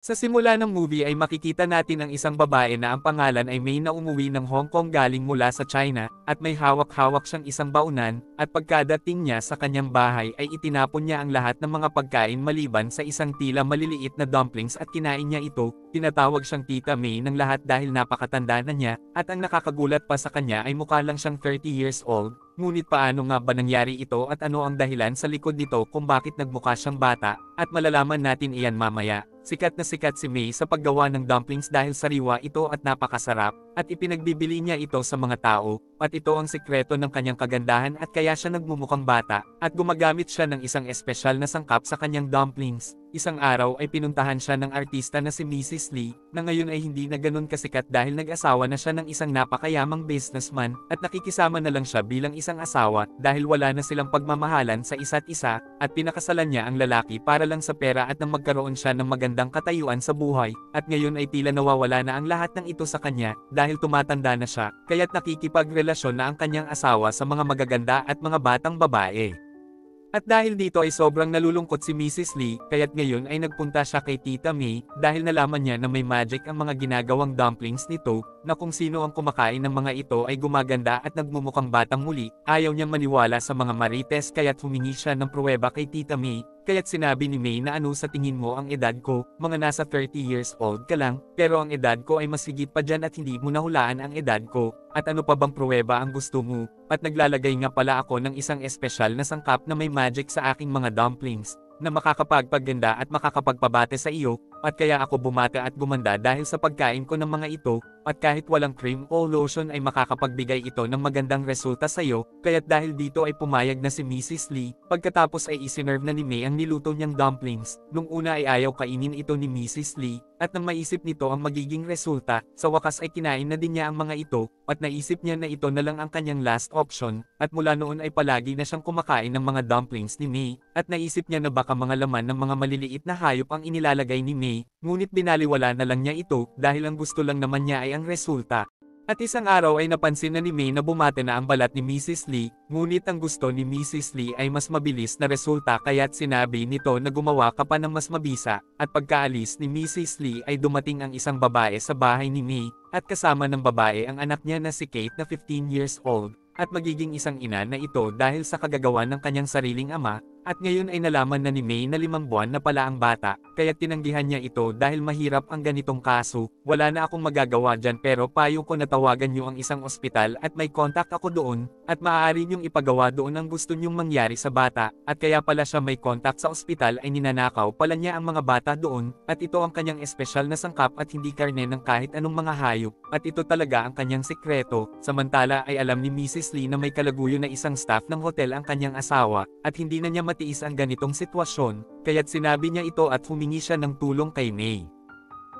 Sa simula ng movie ay makikita natin ang isang babae na ang pangalan ay May na umuwi ng Hong Kong galing mula sa China, at may hawak-hawak siyang isang baunan, at pagkadating niya sa kanyang bahay ay itinapon niya ang lahat ng mga pagkain maliban sa isang tila maliliit na dumplings at kinain niya ito. Tinatawag siyang Tita May ng lahat dahil napakatanda na niya, at ang nakakagulat pa sa kanya ay mukha lang siyang 30 years old. Ngunit paano nga ba nangyari ito at ano ang dahilan sa likod nito kung bakit nagmukha siyang bata, at malalaman natin iyan mamaya. Sikat na sikat si May sa paggawa ng dumplings dahil sariwa ito at napakasarap, at ipinagbibili niya ito sa mga tao, at ito ang sikreto ng kanyang kagandahan at kaya siya nagmumukhang bata, at gumagamit siya ng isang espesyal na sangkap sa kanyang dumplings. Isang araw ay pinuntahan siya ng artista na si Mrs. Lee, na ngayon ay hindi na ganun kasikat dahil nag-asawa na siya ng isang napakayamang businessman, at nakikisama na lang siya bilang isang asawa, dahil wala na silang pagmamahalan sa isa't isa, at pinakasalan niya ang lalaki para lang sa pera at nang magkaroon siya ng magandang katayuan sa buhay, at ngayon ay tila nawawala na ang lahat ng ito sa kanya, dahil tumatanda na siya, kaya't nakikipagrelasyon na ang kanyang asawa sa mga magaganda at mga batang babae. At dahil dito ay sobrang nalulungkot si Mrs. Lee, kaya't ngayon ay nagpunta siya kay Tita May, dahil nalaman niya na may magic ang mga ginagawang dumplings nito, na kung sino ang kumakain ng mga ito ay gumaganda at nagmumukhang batang muli. Ayaw niyang maniwala sa mga marites kaya't humingi siya ng pruweba kay Tita May, kaya't sinabi ni May na ano sa tingin mo ang edad ko, mga nasa 30 years old ka lang, pero ang edad ko ay mas higit pa dyan at hindi mo nahulaan ang edad ko, at ano pa bang pruweba ang gusto mo, at naglalagay nga pala ako ng isang espesyal na sangkap na may magic sa aking mga dumplings, na makakapagpaganda at makakapagpabate sa iyo, at kaya ako bumata at gumanda dahil sa pagkain ko ng mga ito, at kahit walang cream o lotion ay makakapagbigay ito ng magandang resulta sa iyo, kaya't dahil dito ay pumayag na si Mrs. Lee, pagkatapos ay isinerve na ni May ang niluto niyang dumplings. Nung una ay ayaw kainin ito ni Mrs. Lee, at nang maisip nito ang magiging resulta, sa wakas ay kinain na din niya ang mga ito, at naisip niya na ito na lang ang kanyang last option, at mula noon ay palagi na siyang kumakain ng mga dumplings ni May, at naisip niya na baka mga laman ng mga maliliit na hayop ang inilalagay ni May, ngunit binaliwala na lang niya ito dahil ang gusto lang naman niya ay ang resulta. At isang araw ay napansin na ni May na bumate na ang balat ni Mrs. Lee, ngunit ang gusto ni Mrs. Lee ay mas mabilis na resulta kaya't sinabi nito na gumawa ka pa ng mas mabisa, at pagkaalis ni Mrs. Lee ay dumating ang isang babae sa bahay ni May, at kasama ng babae ang anak niya na si Kate na 15 years old, at magiging isang ina na ito dahil sa kagagawan ng kanyang sariling ama. At ngayon ay nalaman na ni May na 5 buwan na pala ang bata, kaya tinanggihan niya ito dahil mahirap ang ganitong kaso. Wala na akong magagawa dyan pero payo ko na tawagan niyo ang isang ospital at may contact ako doon, at maaari niyong ipagawa doon ang gusto niyong mangyari sa bata, at kaya pala siya may contact sa ospital ay ninanakaw pala niya ang mga bata doon, at ito ang kanyang espesyal na sangkap at hindi karne ng kahit anong mga hayop, at ito talaga ang kanyang sikreto. Samantala ay alam ni Mrs. Lee na may kalaguyo na isang staff ng hotel ang kanyang asawa, at hindi na niya matiis ang ganitong sitwasyon, kaya't sinabi niya ito at humingi siya ng tulong kay May.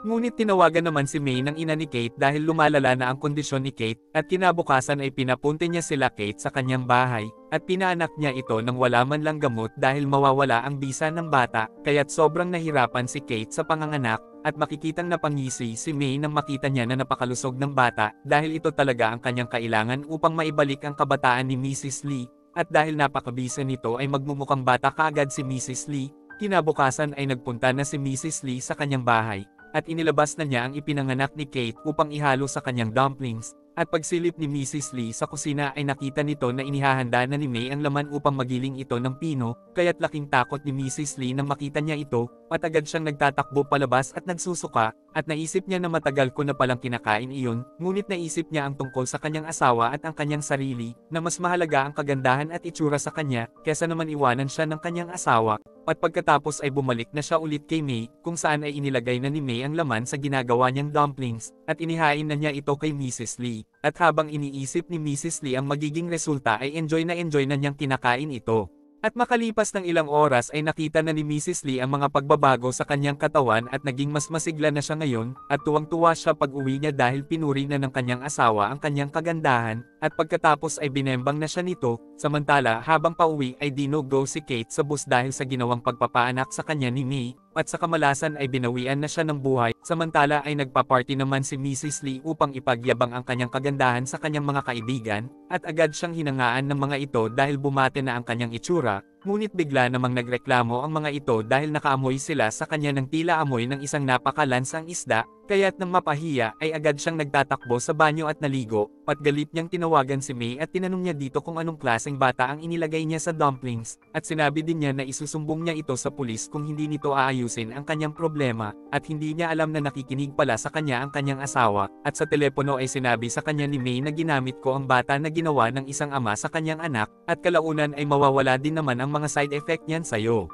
Ngunit tinawagan naman si May ng ina ni Kate dahil lumalala na ang kondisyon ni Kate, at kinabukasan ay pinapunta niya sila Kate sa kanyang bahay, at pinaanak niya ito nang wala man lang gamot dahil mawawala ang bisa ng bata, kaya't sobrang nahirapan si Kate sa panganganak, at makikitang napangisi si May nang makita niya na napakalusog ng bata, dahil ito talaga ang kanyang kailangan upang maibalik ang kabataan ni Mrs. Lee. At dahil napakabisa nito ay magmumukhang bata kaagad si Mrs. Lee, kinabukasan ay nagpunta na si Mrs. Lee sa kanyang bahay, at inilabas na niya ang ipinanganak ni Kate upang ihalo sa kanyang dumplings. At pagsilip ni Mrs. Lee sa kusina ay nakita nito na inihahanda na ni May ang laman upang magiling ito ng pino, kaya't laking takot ni Mrs. Lee nang makita niya ito, at agad siyang nagtatakbo palabas at nagsusuka, at naisip niya na matagal ko na palang kinakain iyon, ngunit naisip niya ang tungkol sa kanyang asawa at ang kanyang sarili, na mas mahalaga ang kagandahan at itsura sa kanya, kesa naman iwanan siya ng kanyang asawa. At pagkatapos ay bumalik na siya ulit kay May, kung saan ay inilagay na ni May ang laman sa ginagawa niyang dumplings, at inihain na niya ito kay Mrs. Lee. At habang iniisip ni Mrs. Lee ang magiging resulta ay enjoy na niyang kinakain ito. At makalipas ng ilang oras ay nakita na ni Mrs. Lee ang mga pagbabago sa kanyang katawan at naging mas masigla na siya ngayon, at tuwang-tuwa siya pag-uwi niya dahil pinuri na ng kanyang asawa ang kanyang kagandahan, at pagkatapos ay binembang na siya nito. Samantala habang pauwi ay dinugo si Kate sa bus dahil sa ginawang pagpapaanak sa kanya ni May, at sa kamalasan ay binawian na siya ng buhay. Samantala ay nagpa-party naman si Mrs. Lee upang ipagyabang ang kanyang kagandahan sa kanyang mga kaibigan, at agad siyang hinangaan ng mga ito dahil bumate na ang kanyang itsura, Ngunit bigla namang nagreklamo ang mga ito dahil nakaamoy sila sa kanya ng tila amoy ng isang napakalansang isda, kaya't nang mapahiya ay agad siyang nagtatakbo sa banyo at naligo, at galit niyang tinawagan si May at tinanong niya dito kung anong klaseng bata ang inilagay niya sa dumplings, at sinabi din niya na isusumbong niya ito sa pulis kung hindi nito aayusin ang kanyang problema, at hindi niya alam na nakikinig pala sa kanya ang kanyang asawa, at sa telepono ay sinabi sa kanya ni May na ginamit ko ang bata na ginawa ng isang ama sa kanyang anak, at kalaunan ay mawawala din naman ang mga side effect niyan sa'yo.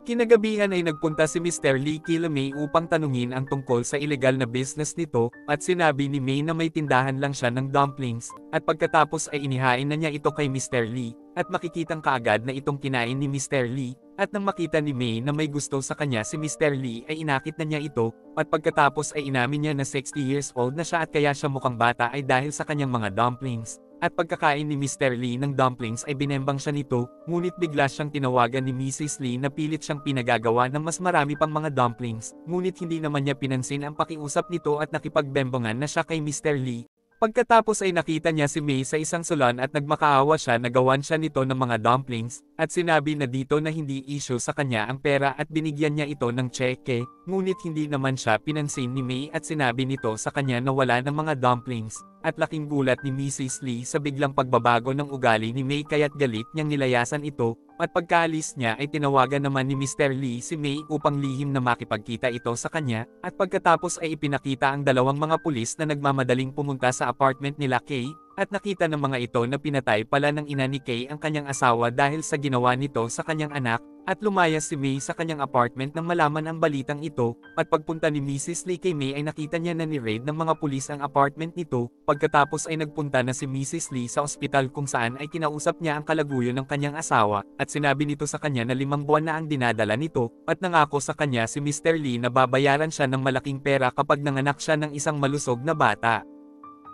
Kinagabihan ay nagpunta si Mr. Lee kila May upang tanungin ang tungkol sa ilegal na business nito, at sinabi ni May na may tindahan lang siya ng dumplings, at pagkatapos ay inihain na niya ito kay Mr. Lee, at makikitang kaagad na itong kinain ni Mr. Lee, at nang makita ni May na may gusto sa kanya si Mr. Lee ay inakit na niya ito, at pagkatapos ay inamin niya na 60 years old na siya at kaya siya mukhang bata ay dahil sa kanyang mga dumplings. At pagkakain ni Mr. Lee ng dumplings ay binembang siya nito, ngunit bigla siyang tinawagan ni Mrs. Lee na pilit siyang pinagagawa ng mas marami pang mga dumplings, ngunit hindi naman niya pinansin ang pakiusap nito at nakipagbembongan na siya kay Mr. Lee. Pagkatapos ay nakita niya si May sa isang salon at nagmakaawa siya na gawan siya nito ng mga dumplings, at sinabi na dito na hindi issue sa kanya ang pera at binigyan niya ito ng tseke, ngunit hindi naman siya pinansin ni May at sinabi nito sa kanya na wala ng mga dumplings, at laking gulat ni Mrs. Lee sa biglang pagbabago ng ugali ni May kaya't galit niyang nilayasan ito, at pagkaalis niya ay tinawagan naman ni Mr. Lee si May upang lihim na makipagkita ito sa kanya, at pagkatapos ay ipinakita ang dalawang mga pulis na nagmamadaling pumunta sa apartment nila Kay, at nakita ng mga ito na pinatay pala ng ina ni Kay ang kanyang asawa dahil sa ginawa nito sa kanyang anak, at lumayas si May sa kanyang apartment nang malaman ang balitang ito, at pagpunta ni Mrs. Lee kay May ay nakita niya na ni-raid ng mga pulis ang apartment nito, pagkatapos ay nagpunta na si Mrs. Lee sa ospital kung saan ay kinausap niya ang kalaguyo ng kanyang asawa, at sinabi nito sa kanya na 5 buwan na ang dinadala nito, at nangako sa kanya si Mr. Lee na babayaran siya ng malaking pera kapag nanganak siya ng isang malusog na bata.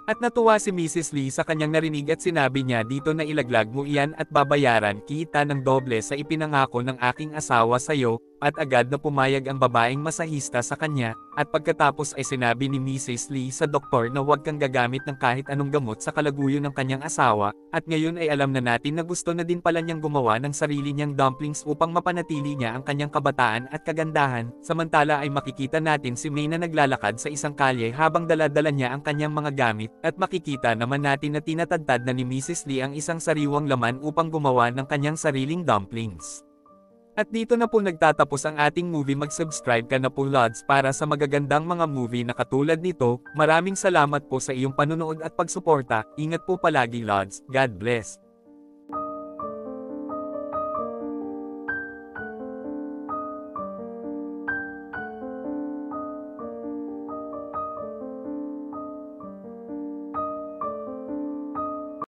At natuwa si Mrs. Lee sa kanyang narinig at sinabi niya dito na ilaglag mo iyan at babayaran kita ng doble sa ipinangako ng aking asawa sa iyo, at agad na pumayag ang babaeng masahista sa kanya, at pagkatapos ay sinabi ni Mrs. Lee sa doktor na huwag kang gagamit ng kahit anong gamot sa kalaguyo ng kanyang asawa, at ngayon ay alam na natin na gusto na din pala niyang gumawa ng sarili niyang dumplings upang mapanatili niya ang kanyang kabataan at kagandahan, samantala ay makikita natin si May na naglalakad sa isang kalye habang dala-dala niya ang kanyang mga gamit, at makikita naman natin na tinatadtad na ni Mrs. Lee ang isang sariwang laman upang gumawa ng kanyang sariling dumplings. At dito na po nagtatapos ang ating movie. Mag-subscribe ka na po Lods para sa magagandang mga movie na katulad nito. Maraming salamat po sa iyong panunood at pagsuporta. Ingat po palagi Lods. God bless.